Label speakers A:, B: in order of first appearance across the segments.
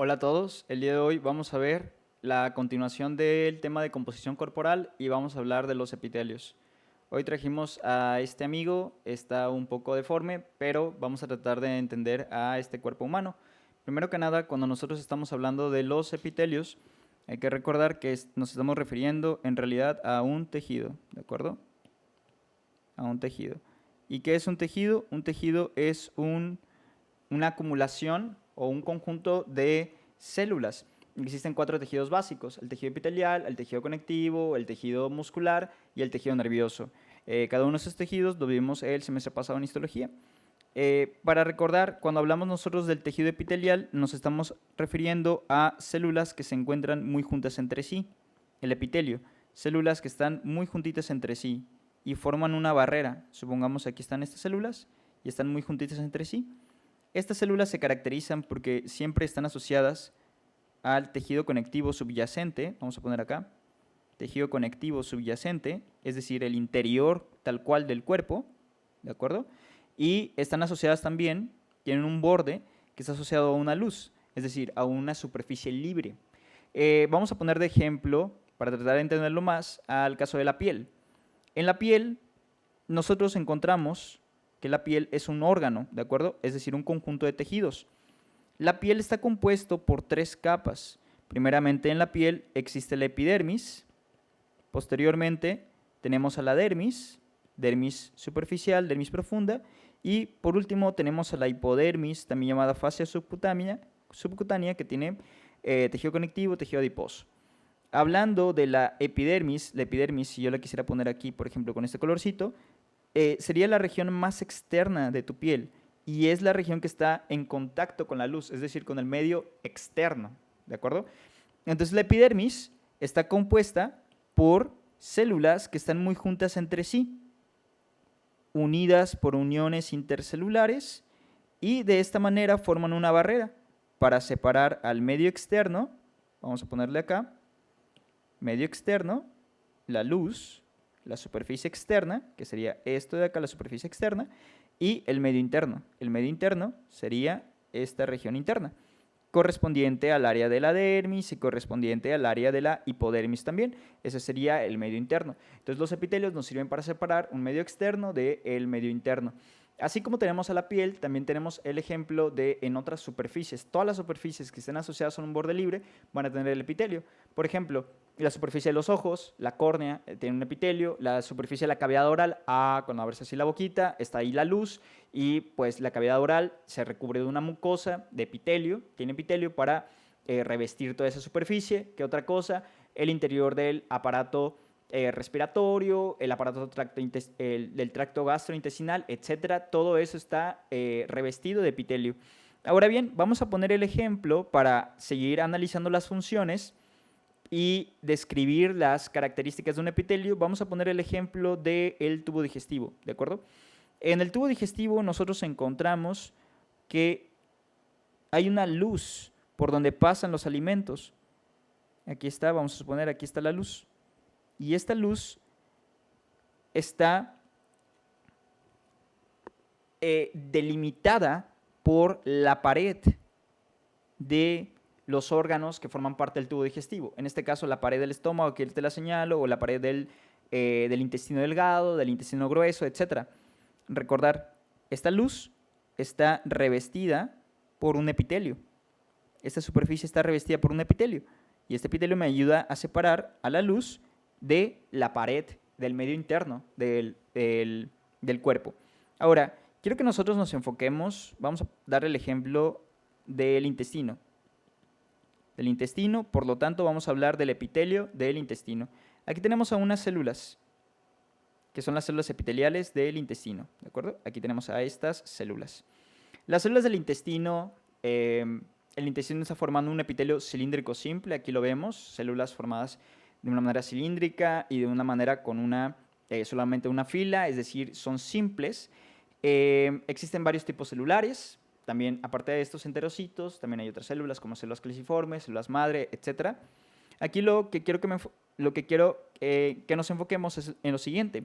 A: Hola a todos, el día de hoy vamos a ver la continuación del tema de composición corporal y vamos a hablar de los epitelios. Hoy trajimos a este amigo, está un poco deforme, pero vamos a tratar de entender a este cuerpo humano. Primero que nada, cuando nosotros estamos hablando de los epitelios, hay que recordar que nos estamos refiriendo en realidad a un tejido, ¿de acuerdo? A un tejido. ¿Y qué es un tejido? Un tejido es una acumulación o un conjunto de células. Existen 4 tejidos básicos: el tejido epitelial, el tejido conectivo, el tejido muscular y el tejido nervioso. Cada uno de esos tejidos lo vimos el semestre pasado en histología. Para recordar, cuando hablamos nosotros del tejido epitelial, nos estamos refiriendo a células que se encuentran muy juntas entre sí. El epitelio, células que están muy juntitas entre sí y forman una barrera. Supongamos que aquí están estas células y están muy juntitas entre sí. Estas células se caracterizan porque siempre están asociadas al tejido conectivo subyacente. Vamos a poner acá, tejido conectivo subyacente, es decir, el interior tal cual del cuerpo, ¿de acuerdo? Y están asociadas también, tienen un borde que está asociado a una luz, es decir, a una superficie libre. Vamos a poner de ejemplo, para tratar de entenderlo más, al caso de la piel. En la piel, nosotros encontramos que la piel es un órgano, ¿de acuerdo? Es decir, un conjunto de tejidos. La piel está compuesto por 3 capas. Primeramente en la piel existe la epidermis, posteriormente tenemos a la dermis, dermis superficial, dermis profunda, y por último tenemos a la hipodermis, también llamada fascia subcutánea, que tiene tejido conectivo, tejido adiposo. Hablando de la epidermis, si yo la quisiera poner aquí, por ejemplo, con este colorcito, sería la región más externa de tu piel y es la región que está en contacto con la luz, es decir, con el medio externo, ¿de acuerdo? Entonces la epidermis está compuesta por células que están muy juntas entre sí, unidas por uniones intercelulares y de esta manera forman una barrera para separar al medio externo. Vamos a ponerle acá, medio externo, la luz, la superficie externa, que sería esto de acá, la superficie externa, y el medio interno. El medio interno sería esta región interna, correspondiente al área de la dermis y correspondiente al área de la hipodermis también. Ese sería el medio interno. Entonces los epitelios nos sirven para separar un medio externo del medio interno. Así como tenemos a la piel, también tenemos el ejemplo de en otras superficies. Todas las superficies que estén asociadas a un borde libre van a tener el epitelio. Por ejemplo, la superficie de los ojos, la córnea, tiene un epitelio. La superficie de la cavidad oral, cuando abres así la boquita, está ahí la luz. Y pues la cavidad oral se recubre de una mucosa de epitelio, tiene epitelio para revestir toda esa superficie. ¿Qué otra cosa? El interior del aparato respiratorio, el aparato del tracto gastrointestinal, etcétera. Todo eso está revestido de epitelio. Ahora bien, vamos a poner el ejemplo para seguir analizando las funciones y describir las características de un epitelio. Vamos a poner el ejemplo del tubo digestivo, ¿de acuerdo? En el tubo digestivo nosotros encontramos que hay una luz por donde pasan los alimentos. Aquí está, vamos a suponer, aquí está la luz. Y esta luz está delimitada por la pared de los órganos que forman parte del tubo digestivo. En este caso, la pared del estómago, que te la señalo, o la pared del intestino delgado, del intestino grueso, etc. Recordar, esta luz está revestida por un epitelio. Esta superficie está revestida por un epitelio. Y este epitelio me ayuda a separar a la luz de la pared del medio interno del cuerpo. Ahora, quiero que nosotros nos enfoquemos, vamos a dar el ejemplo del intestino. Del intestino, por lo tanto, vamos a hablar del epitelio del intestino. Aquí tenemos a unas células, que son las células epiteliales del intestino, ¿de acuerdo? Aquí tenemos a estas células. Las células del intestino, el intestino está formando un epitelio cilíndrico simple, aquí lo vemos, células formadas de una manera cilíndrica y de una manera con solamente una fila, es decir, son simples. Existen varios tipos celulares, también aparte de estos enterocitos, también hay otras células como células caliciformes, células madre, etc. Aquí lo que quiero que nos enfoquemos es en lo siguiente: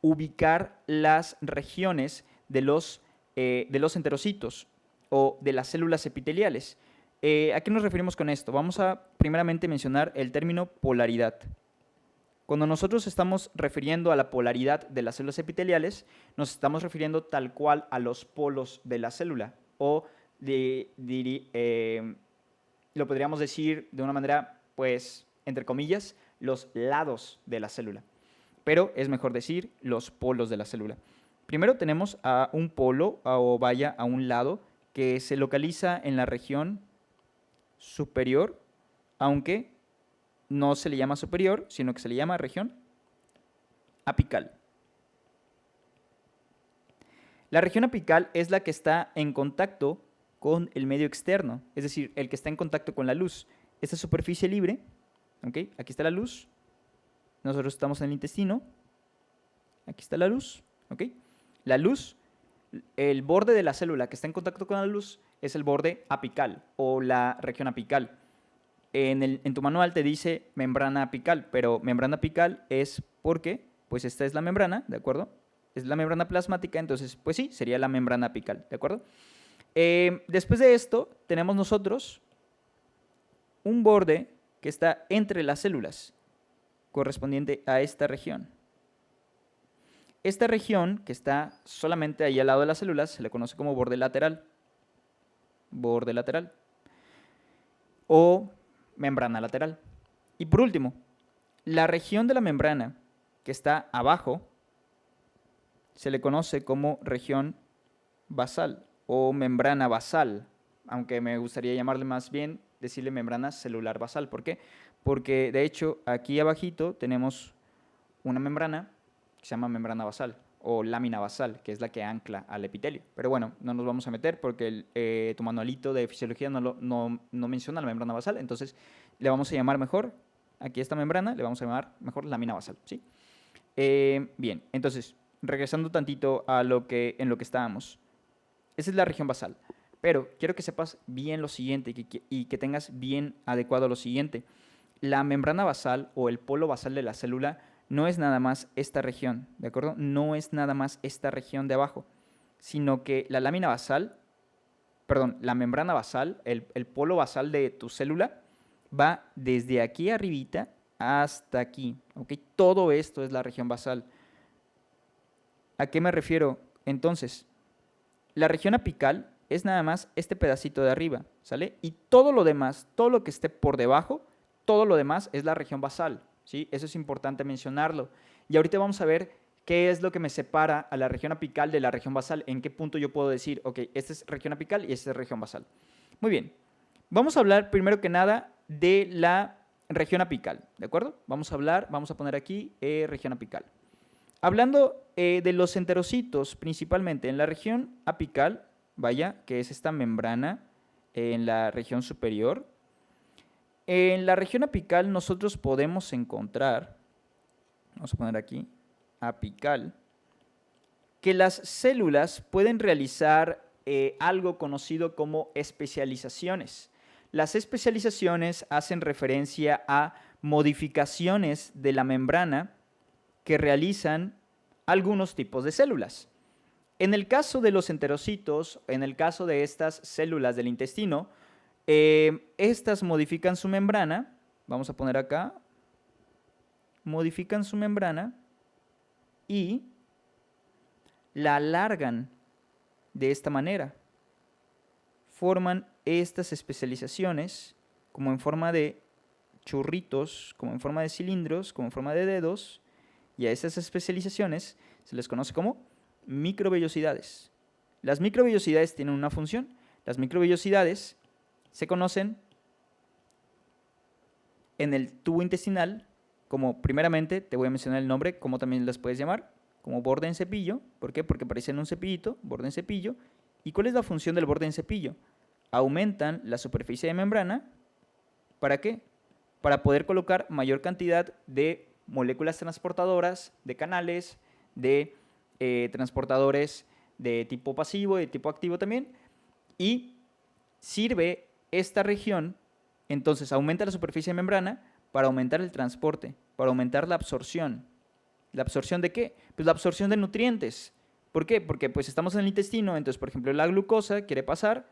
A: ubicar las regiones de los enterocitos o de las células epiteliales. ¿A qué nos referimos con esto? Vamos a primeramente mencionar el término polaridad. Cuando nosotros estamos refiriendo a la polaridad de las células epiteliales, nos estamos refiriendo tal cual a los polos de la célula, o lo podríamos decir de una manera, pues, entre comillas, los lados de la célula. Pero es mejor decir los polos de la célula. Primero tenemos a un polo, o vaya, a un lado, que se localiza en la región superior, aunque no se le llama superior, sino que se le llama región apical. La región apical es la que está en contacto con el medio externo, es decir, el que está en contacto con la luz. Esta superficie libre, ¿okay? Aquí está la luz, nosotros estamos en el intestino, aquí está la luz, ¿okay? La luz, el borde de la célula que está en contacto con la luz es el borde apical o la región apical. En tu manual te dice membrana apical, pero membrana apical es porque, pues esta es la membrana, ¿de acuerdo? Es la membrana plasmática, entonces, pues sí, sería la membrana apical, ¿de acuerdo? Después de esto, tenemos nosotros un borde que está entre las células, correspondiente a esta región. Esta región, que está solamente ahí al lado de las células, se le conoce como borde lateral. Borde lateral. O membrana lateral. Y por último, la región de la membrana que está abajo se le conoce como región basal o membrana basal, aunque me gustaría llamarle más bien, decirle membrana celular basal. ¿Por qué? Porque de hecho aquí abajito tenemos una membrana que se llama membrana basal o lámina basal, que es la que ancla al epitelio. Pero bueno, no nos vamos a meter porque tu manualito de fisiología no menciona la membrana basal, entonces le vamos a llamar mejor, aquí esta membrana, le vamos a llamar mejor lámina basal, ¿sí? Bien, entonces, regresando tantito a en lo que estábamos. Esa es la región basal, pero quiero que sepas bien lo siguiente y que tengas bien adecuado lo siguiente. La membrana basal o el polo basal de la célula no es nada más esta región, ¿de acuerdo? No es nada más esta región de abajo, sino que la lámina basal, perdón, la membrana basal, el polo basal de tu célula, va desde aquí arribita hasta aquí, ¿ok? Todo esto es la región basal. ¿A qué me refiero? Entonces, la región apical es nada más este pedacito de arriba, ¿sale? Y todo lo demás, todo lo que esté por debajo, todo lo demás es la región basal, ¿sí? Eso es importante mencionarlo. Y ahorita vamos a ver qué es lo que me separa a la región apical de la región basal, en qué punto yo puedo decir, ok, esta es región apical y esta es región basal. Muy bien, vamos a hablar primero que nada de la región apical, ¿de acuerdo? Vamos a poner aquí región apical. Hablando de los enterocitos, principalmente en la región apical, vaya, que es esta membrana en la región superior. En la región apical nosotros podemos encontrar, vamos a poner aquí, apical, que las células pueden realizar algo conocido como especializaciones. Las especializaciones hacen referencia a modificaciones de la membrana que realizan algunos tipos de células. En el caso de los enterocitos, en el caso de estas células del intestino, estas modifican su membrana, vamos a poner acá, modifican su membrana y la alargan de esta manera. Forman estas especializaciones como en forma de churritos, como en forma de cilindros, como en forma de dedos, y a esas especializaciones se les conoce como microvellosidades. Las microvellosidades tienen una función. Las microvellosidades se conocen en el tubo intestinal como, primeramente, te voy a mencionar el nombre, como también las puedes llamar, como borde en cepillo. ¿Por qué? Porque parecen un cepillito, borde en cepillo. ¿Y cuál es la función del borde en cepillo? Aumentan la superficie de membrana. ¿Para qué? Para poder colocar mayor cantidad de moléculas transportadoras, de canales, de transportadores de tipo pasivo y de tipo activo también. Y sirve esta región, entonces aumenta la superficie de membrana para aumentar el transporte, para aumentar la absorción. ¿La absorción de qué? Pues la absorción de nutrientes. ¿Por qué? Porque pues estamos en el intestino, entonces por ejemplo la glucosa quiere pasar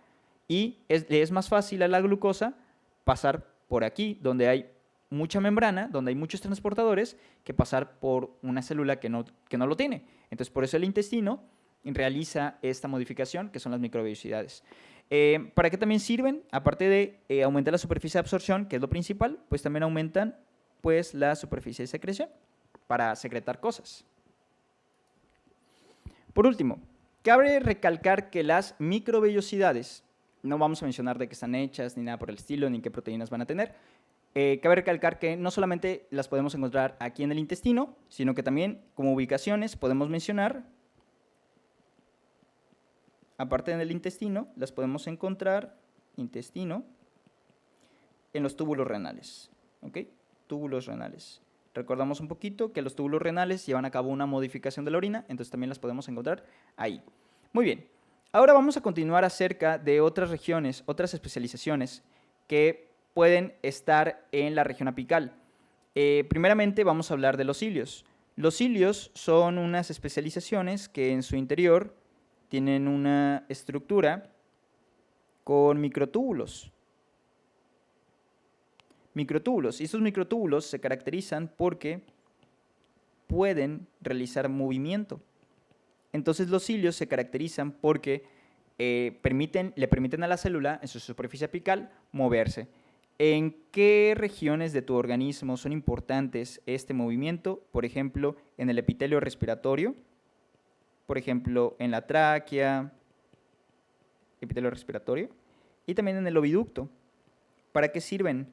A: y es más fácil a la glucosa pasar por aquí, donde hay mucha membrana, donde hay muchos transportadores, que pasar por una célula que no lo tiene. Entonces, por eso el intestino realiza esta modificación, que son las microvellosidades. ¿Para qué también sirven? Aparte de aumentar la superficie de absorción, que es lo principal, pues también aumentan pues, la superficie de secreción para secretar cosas. Por último, cabe recalcar que las microvellosidades, no vamos a mencionar de qué están hechas, ni nada por el estilo, ni qué proteínas van a tener. Cabe recalcar que no solamente las podemos encontrar aquí en el intestino, sino que también como ubicaciones podemos mencionar, aparte del intestino, las podemos encontrar, intestino, en los túbulos renales. ¿Ok? Túbulos renales. Recordamos un poquito que los túbulos renales llevan a cabo una modificación de la orina, entonces también las podemos encontrar ahí. Muy bien. Ahora vamos a continuar acerca de otras regiones, otras especializaciones que pueden estar en la región apical. Primeramente vamos a hablar de los cilios. Los cilios son unas especializaciones que en su interior tienen una estructura con microtúbulos. Y estos microtúbulos se caracterizan porque pueden realizar movimiento. Entonces los cilios se caracterizan porque le permiten a la célula en su superficie apical moverse. ¿En qué regiones de tu organismo son importantes este movimiento? Por ejemplo, en el epitelio respiratorio, por ejemplo, en la tráquea, epitelio respiratorio, y también en el oviducto. ¿Para qué sirven?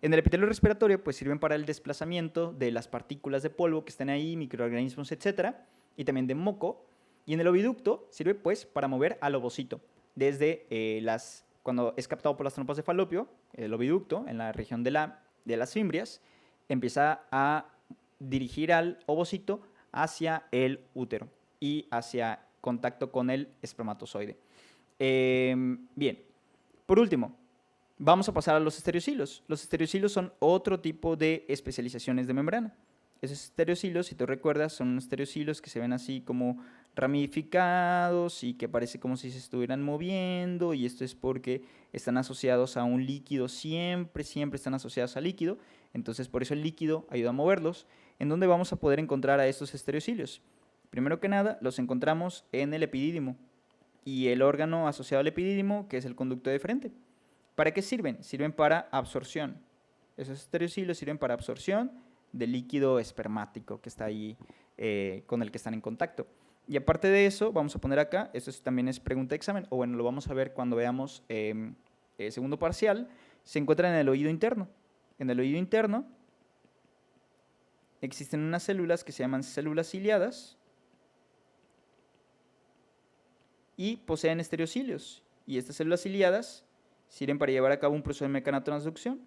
A: En el epitelio respiratorio, pues sirven para el desplazamiento de las partículas de polvo que están ahí, microorganismos, etcétera, y también de moco. Y en el oviducto sirve, pues, para mover al ovocito, desde cuando es captado por las trompas de Falopio, el oviducto, en la región de las fimbrias, empieza a dirigir al ovocito hacia el útero y hacia contacto con el espermatozoide. Bien, por último, vamos a pasar a los estereocilos. Los estereocilos son otro tipo de especializaciones de membrana. Esos estereocilos, si tú recuerdas, son estereocilos que se ven así como ramificados y que parece como si se estuvieran moviendo, y esto es porque están asociados a un líquido, siempre están asociados al líquido, entonces por eso el líquido ayuda a moverlos. ¿En dónde vamos a poder encontrar a estos estereocilios? Primero que nada, los encontramos en el epidídimo y el órgano asociado al epidídimo, que es el conducto deferente. ¿Para qué sirven? Sirven para absorción. Esos estereocilios sirven para absorción del líquido espermático que está ahí con el que están en contacto. Y aparte de eso, vamos a poner acá, esto también es pregunta de examen, o bueno, lo vamos a ver cuando veamos segundo parcial, se encuentra en el oído interno. En el oído interno existen unas células que se llaman células ciliadas y poseen estereocilios. Y estas células ciliadas sirven para llevar a cabo un proceso de mecanotransducción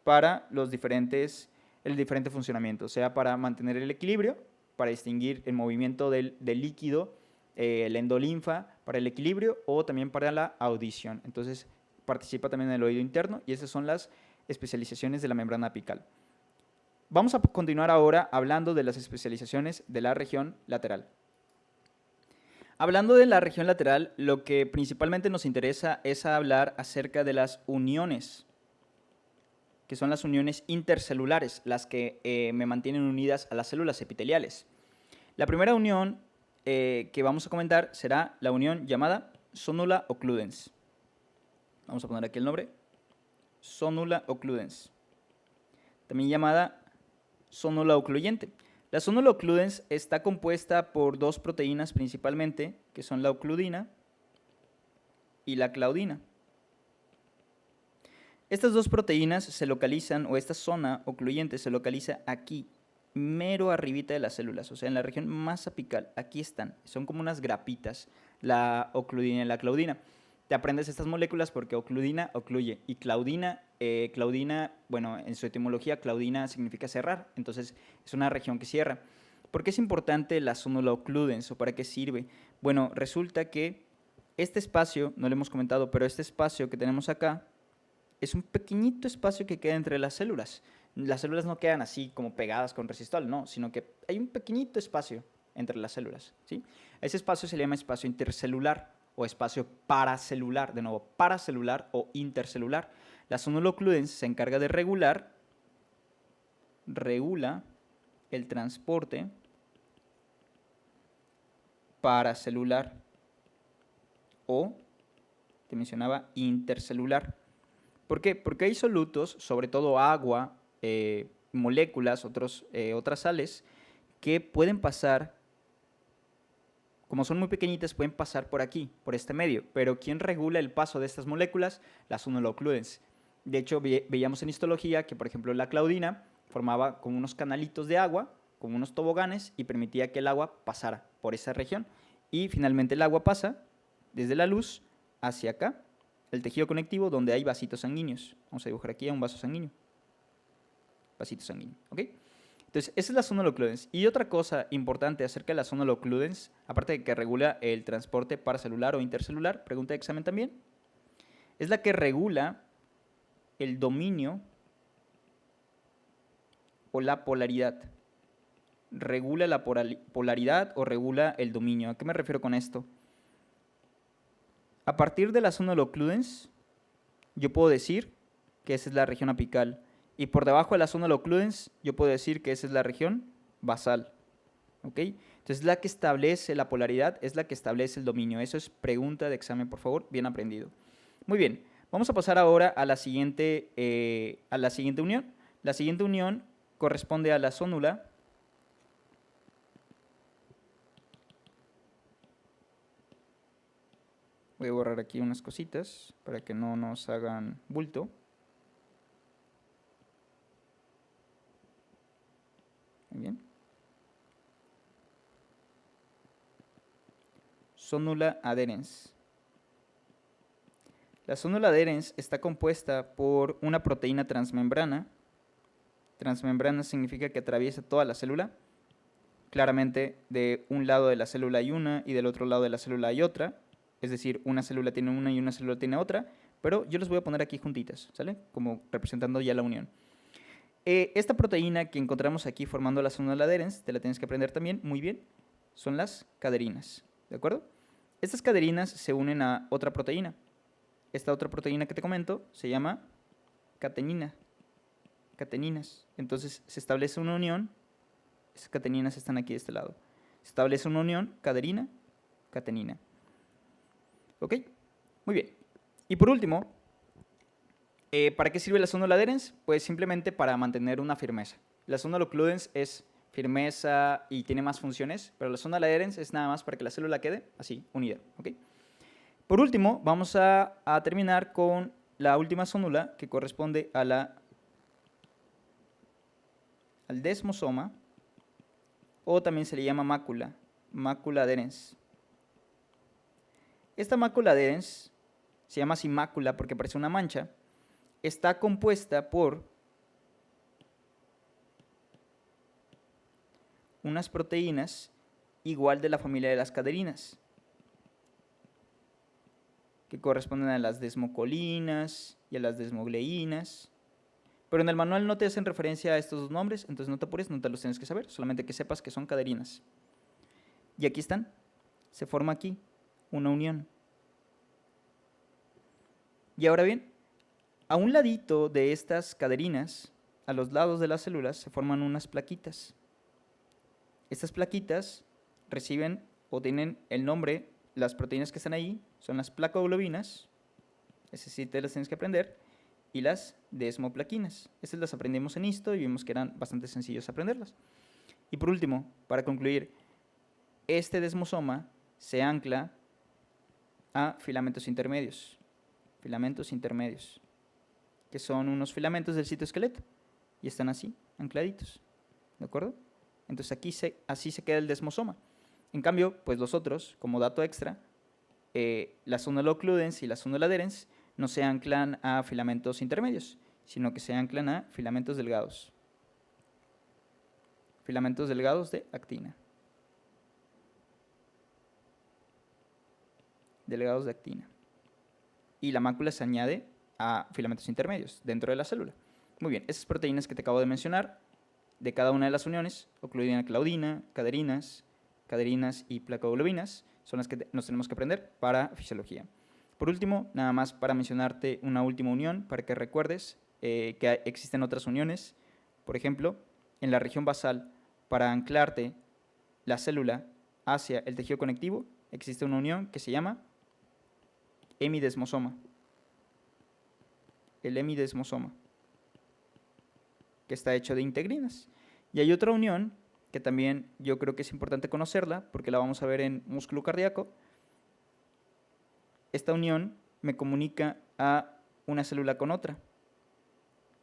A: para el diferente funcionamiento, o sea, para mantener el equilibrio, para distinguir el movimiento del líquido, el endolinfa para el equilibrio o también para la audición. Entonces, participa también en el oído interno y esas son las especializaciones de la membrana apical. Vamos a continuar ahora hablando de las especializaciones de la región lateral. Hablando de la región lateral, lo que principalmente nos interesa es hablar acerca de las uniones, que son las uniones intercelulares, las que me mantienen unidas a las células epiteliales. La primera unión que vamos a comentar será la unión llamada sonula occludens. Vamos a poner aquí el nombre, sonula occludens, también llamada sonula ocluyente. La sonula occludens está compuesta por dos proteínas principalmente, que son la ocludina y la claudina. Estas dos proteínas se localizan, o esta zona ocluyente se localiza aquí, mero arribita de las células, o sea, en la región más apical. Aquí están, son como unas grapitas, la ocludina y la claudina. Te aprendes estas moléculas porque ocludina ocluye y claudina, bueno, en su etimología claudina significa cerrar, entonces es una región que cierra. ¿Por qué es importante la sonula occludens o para qué sirve? Bueno, resulta que este espacio, no lo hemos comentado, pero este espacio que tenemos acá es un pequeñito espacio que queda entre las células. Las células no quedan así como pegadas con resistol, no, sino que hay un pequeñito espacio entre las células, ¿sí? Ese espacio se le llama espacio intercelular o espacio paracelular, de nuevo, paracelular o intercelular. La zona occludens se encarga de regula el transporte paracelular o, te mencionaba, intercelular. ¿Por qué? Porque hay solutos, sobre todo agua, moléculas, otras sales, que pueden pasar, como son muy pequeñitas, pueden pasar por aquí, por este medio. Pero ¿quién regula el paso de estas moléculas? Las zona occludens. De hecho, veíamos en histología que, por ejemplo, la claudina formaba como unos canalitos de agua, como unos toboganes, y permitía que el agua pasara por esa región. Y finalmente el agua pasa desde la luz hacia acá, el tejido conectivo donde hay vasitos sanguíneos. Vamos a dibujar aquí un vaso sanguíneo. Vasito sanguíneo, ¿ok? Entonces, esa es la zona occludens. Y otra cosa importante acerca de la zona occludens, aparte de que regula el transporte paracelular o intercelular, pregunta de examen también, es la que regula el dominio o la polaridad. Regula la polaridad o regula el dominio. ¿A qué me refiero con esto? A partir de la zona occludens, yo puedo decir que esa es la región apical. Y por debajo de la zona occludens, yo puedo decir que esa es la región basal. ¿Ok? Entonces, la que establece la polaridad es la que establece el dominio. Eso es pregunta de examen, por favor, bien aprendido. Muy bien, vamos a pasar ahora a la siguiente unión. La siguiente unión corresponde a la zónula Voy a borrar aquí unas cositas para que no nos hagan bulto. Muy bien. Zónula adherens. La zónula adherens está compuesta por una proteína transmembrana. Transmembrana significa que atraviesa toda la célula. Claramente, de un lado de la célula hay una y del otro lado de la célula hay otra. Es decir, una célula tiene una y una célula tiene otra, pero yo los voy a poner aquí juntitas, ¿sale? Como representando ya la unión. Esta proteína que encontramos aquí formando la zónula adherens, te la tienes que aprender también muy bien, son las caderinas, ¿de acuerdo? Estas caderinas se unen a otra proteína. Esta otra proteína que te comento se llama catenina, cateninas. Entonces se establece una unión, esas cateninas están aquí de este lado. Se establece una unión caderina, catenina. ¿Ok? Muy bien. Y por último, ¿para qué sirve la zónula adherens? Pues simplemente para mantener una firmeza. La zónula occludens es firmeza y tiene más funciones, pero la zónula adherens es nada más para que la célula quede así, unida. ¿Ok? Por último, vamos a terminar con la última zónula que corresponde al desmosoma, o también se le llama mácula, mácula adherens. Esta mácula adherens se llama así mácula porque parece una mancha. Está compuesta por unas proteínas igual de la familia de las caderinas, que corresponden a las desmocolinas y a las desmogleínas. Pero en el manual no te hacen referencia a estos dos nombres, entonces no te apures, no te los tienes que saber, solamente que sepas que son caderinas. Y aquí están, se forma aquí una unión. Y ahora bien, a un ladito de estas caderinas, a los lados de las células, se forman unas plaquitas. Estas plaquitas reciben o tienen el nombre, las proteínas que están ahí son las placoglobinas, esas sí te las tienes que aprender, y las desmoplaquinas. Estas las aprendimos en histo y vimos que eran bastante sencillos aprenderlas. Y por último, para concluir, este desmosoma se ancla a filamentos intermedios, que son unos filamentos del citoesqueleto y están así, ancladitos, ¿de acuerdo? Entonces aquí así se queda el desmosoma. En cambio, pues los otros, como dato extra, la zónula occludens y la zónula adherens no se anclan a filamentos intermedios, sino que se anclan a filamentos delgados. Filamentos delgados de actina. Delgados de actina. Y la mácula se añade a filamentos intermedios dentro de la célula. Muy bien, esas proteínas que te acabo de mencionar, de cada una de las uniones, ocluidina, claudina, caderinas y placoglobinas, son las que nos tenemos que aprender para fisiología. Por último, nada más para mencionarte una última unión, para que recuerdes que existen otras uniones. Por ejemplo, en la región basal, para anclarte la célula hacia el tejido conectivo, existe una unión que se llama hemidesmosoma. El hemidesmosoma, que está hecho de integrinas. Y hay otra unión que también yo creo que es importante conocerla, porque la vamos a ver en músculo cardíaco. Esta unión me comunica a una célula con otra.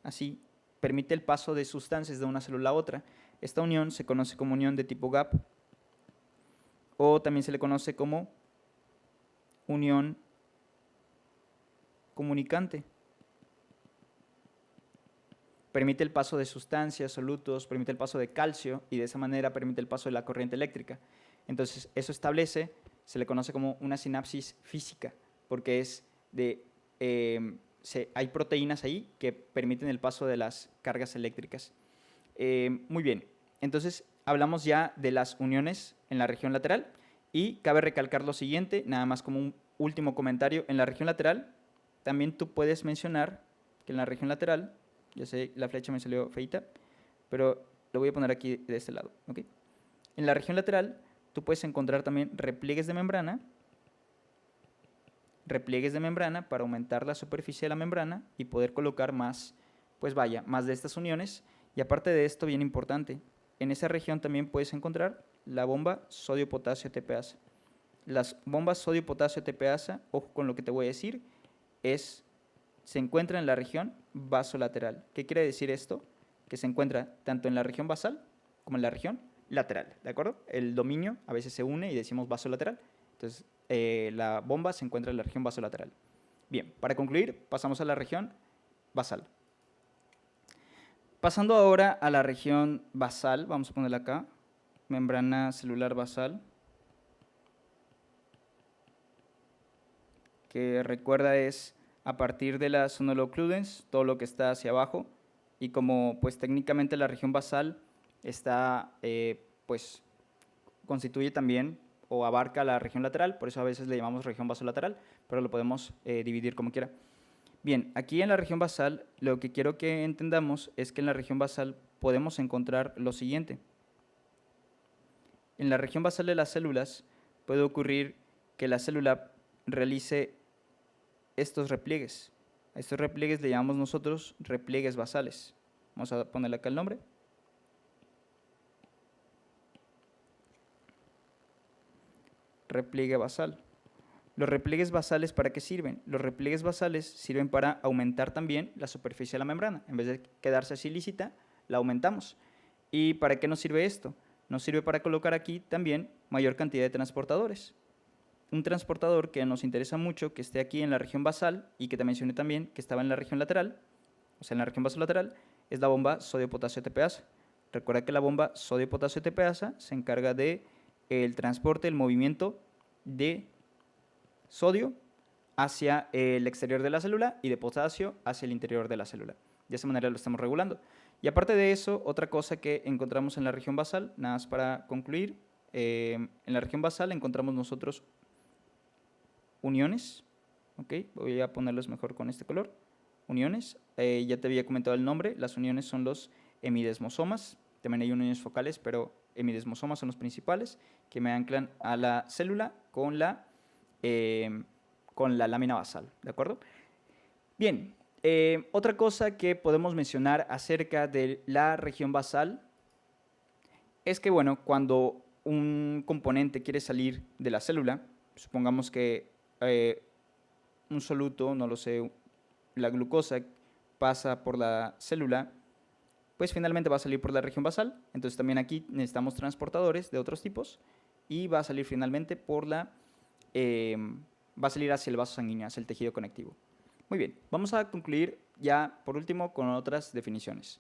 A: Así, permite el paso de sustancias de una célula a otra. Esta unión se conoce como unión de tipo gap, o también se le conoce como unión comunicante. Permite el paso de sustancias, solutos, permite el paso de calcio y de esa manera permite el paso de la corriente eléctrica. Entonces, eso establece, se le conoce como una sinapsis física, porque es de, hay proteínas ahí que permiten el paso de las cargas eléctricas. Muy bien, entonces hablamos ya de las uniones en la región lateral y cabe recalcar lo siguiente, nada más como un último comentario. En la región lateral también tú puedes mencionar que en la región lateral, ya sé, la flecha me salió feita, pero lo voy a poner aquí de este lado. ¿Okay? En la región lateral tú puedes encontrar también repliegues de membrana para aumentar la superficie de la membrana y poder colocar más, pues vaya, más de estas uniones. Y aparte de esto, bien importante, en esa región también puedes encontrar la bomba sodio-potasio ATPasa. Las bombas sodio-potasio ATPasa, ojo con lo que te voy a decir, se encuentra en la región vasolateral. ¿Qué quiere decir esto? Que se encuentra tanto en la región basal como en la región lateral, ¿de acuerdo? El dominio a veces se une y decimos vasolateral. Entonces, la bomba se encuentra en la región vasolateral. Bien, para concluir, pasamos a la región basal. Pasando ahora a la región basal, vamos a ponerla acá, membrana celular basal, que recuerda es a partir de la zona occludens, todo lo que está hacia abajo, y como pues técnicamente la región basal está, pues constituye también o abarca la región lateral, por eso a veces le llamamos región basolateral, pero lo podemos dividir como quiera. Bien, aquí en la región basal lo que quiero que entendamos es que en la región basal podemos encontrar lo siguiente. En la región basal de las células puede ocurrir que la célula realice estos repliegues. A estos repliegues le llamamos nosotros repliegues basales. Vamos a ponerle acá el nombre. Repliegue basal. ¿Los repliegues basales para qué sirven? Los repliegues basales sirven para aumentar también la superficie de la membrana. En vez de quedarse así lísita, la aumentamos. ¿Y para qué nos sirve esto? Nos sirve para colocar aquí también mayor cantidad de transportadores. Un transportador que nos interesa mucho, que esté aquí en la región basal y que te mencioné también que estaba en la región lateral, o sea, en la región vasolateral, es la bomba sodio-potasio ATPasa. Recuerda que la bomba sodio-potasio ATPasa se encarga del transporte, el movimiento de sodio hacia el exterior de la célula y de potasio hacia el interior de la célula. De esa manera lo estamos regulando. Y aparte de eso, otra cosa que encontramos en la región basal, nada más para concluir, en la región basal encontramos nosotros uniones, ¿okay? Voy a ponerlos mejor con este color, uniones, ya te había comentado el nombre, las uniones son los hemidesmosomas, también hay uniones focales, pero hemidesmosomas son los principales, que me anclan a la célula con la lámina basal, ¿de acuerdo? Bien, otra cosa que podemos mencionar acerca de la región basal es que, bueno, cuando un componente quiere salir de la célula, supongamos que un soluto, no lo sé, la glucosa pasa por la célula, pues finalmente va a salir por la región basal. Entonces también aquí necesitamos transportadores de otros tipos y va a salir finalmente por va a salir hacia el vaso sanguíneo, hacia el tejido conectivo. Muy bien, vamos a concluir ya por último con otras definiciones.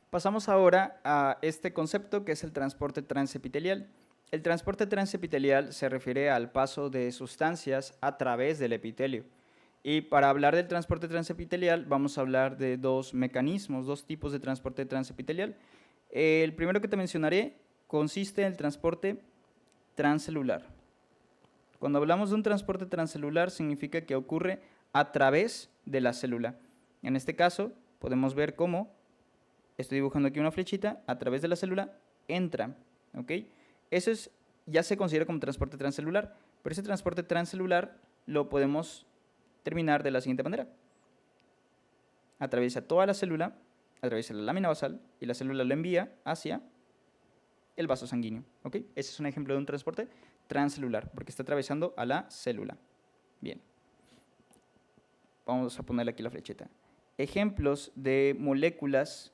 A: Pasamos ahora a este concepto que es el transporte transepitelial. El transporte transepitelial se refiere al paso de sustancias a través del epitelio. Y para hablar del transporte transepitelial vamos a hablar de dos mecanismos, dos tipos de transporte transepitelial. El primero que te mencionaré consiste en el transporte transcelular. Cuando hablamos de un transporte transcelular significa que ocurre a través de la célula. En este caso, podemos ver cómo, estoy dibujando aquí una flechita, a través de la célula entra, ¿ok? Eso ya se considera como transporte transcelular, pero ese transporte transcelular lo podemos terminar de la siguiente manera. Atraviesa toda la célula, atraviesa la lámina basal y la célula lo envía hacia el vaso sanguíneo, ¿ok? Ese es un ejemplo de un transporte transcelular, porque está atravesando a la célula. Bien. Vamos a ponerle aquí la flecheta. Ejemplos de moléculas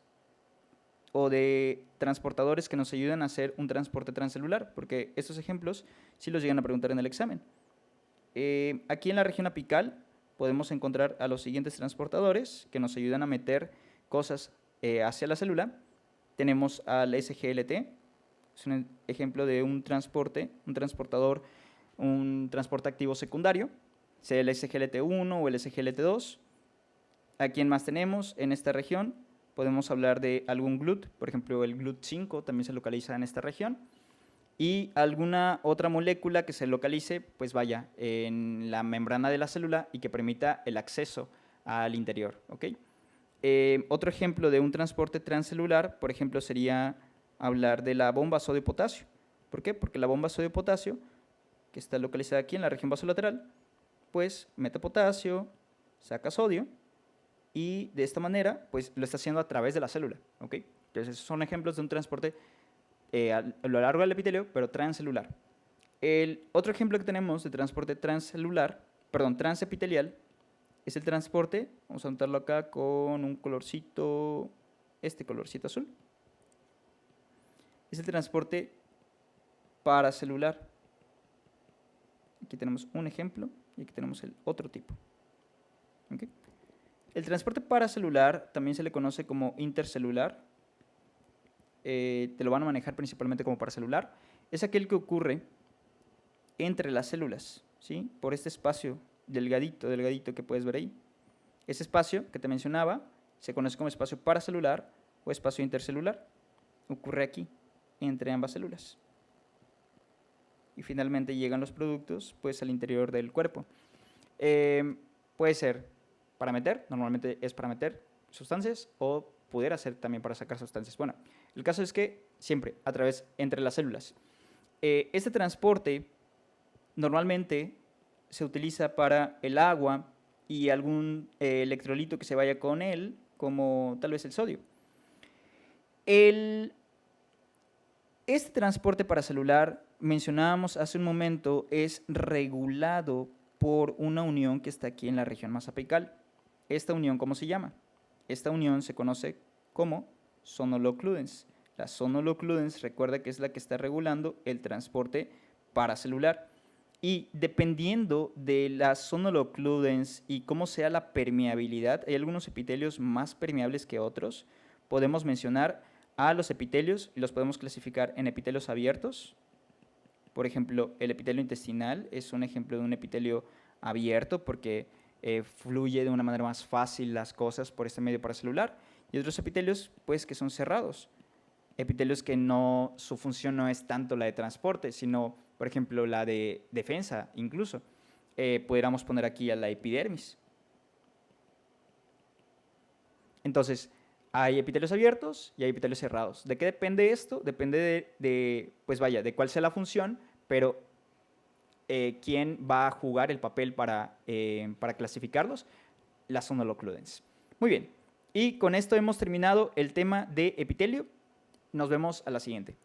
A: o de transportadores que nos ayudan a hacer un transporte transcelular, porque estos ejemplos sí los llegan a preguntar en el examen. Aquí en la región apical podemos encontrar a los siguientes transportadores que nos ayudan a meter cosas hacia la célula. Tenemos al SGLT, es un ejemplo de un transportador, un transporte activo secundario, sea el SGLT1 o el SGLT2. ¿A quién más tenemos en esta región? Podemos hablar de algún GLUT, por ejemplo el GLUT5 también se localiza en esta región. Y alguna otra molécula que se localice, pues vaya, en la membrana de la célula y que permita el acceso al interior, ¿ok? Otro ejemplo de un transporte transcelular, por ejemplo, sería hablar de la bomba sodio-potasio. ¿Por qué? Porque la bomba sodio-potasio, que está localizada aquí en la región vasolateral, pues mete potasio, saca sodio, y de esta manera, pues lo está haciendo a través de la célula, ¿ok? Entonces, esos son ejemplos de un transporte a lo largo del epitelio, pero transcelular. El otro ejemplo que tenemos de transporte transepitelial, es el transporte, vamos a anotarlo acá con un colorcito, este colorcito azul. Es el transporte paracelular. Aquí tenemos un ejemplo y aquí tenemos el otro tipo. ¿Okay? El transporte paracelular también se le conoce como intercelular. Te lo van a manejar principalmente como paracelular. Es aquel que ocurre entre las células, ¿sí? Por este espacio delgadito que puedes ver ahí. Ese espacio que te mencionaba se conoce como espacio paracelular o espacio intercelular. Ocurre aquí, entre ambas células. Y finalmente llegan los productos pues, al interior del cuerpo. Puede ser para meter, normalmente es para meter sustancias, o pudiera ser también para sacar sustancias. Bueno, el caso es que siempre a través entre las células. Este transporte normalmente se utiliza para el agua y algún electrolito que se vaya con él, como tal vez el sodio. Este transporte paracelular, mencionábamos hace un momento, es regulado por una unión que está aquí en la región más apical. ¿Esta unión cómo se llama? Esta unión se conoce como sonolo-occludens. La sonolo-occludens, recuerda que es la que está regulando el transporte paracelular. Y dependiendo de la sonolo-occludens y cómo sea la permeabilidad, hay algunos epitelios más permeables que otros. Podemos mencionar a los epitelios y los podemos clasificar en epitelios abiertos. Por ejemplo, el epitelio intestinal es un ejemplo de un epitelio abierto porque fluye de una manera más fácil las cosas por este medio paracelular. Y otros epitelios, pues, que son cerrados. Epitelios que su función no es tanto la de transporte, sino, por ejemplo, la de defensa, incluso. Pudiéramos poner aquí a la epidermis. Entonces, hay epitelios abiertos y hay epitelios cerrados. ¿De qué depende esto? Depende de cuál sea la función, pero quién va a jugar el papel para clasificarlos, la sonolo-occludens. Muy bien, y con esto hemos terminado el tema de epitelio. Nos vemos a la siguiente.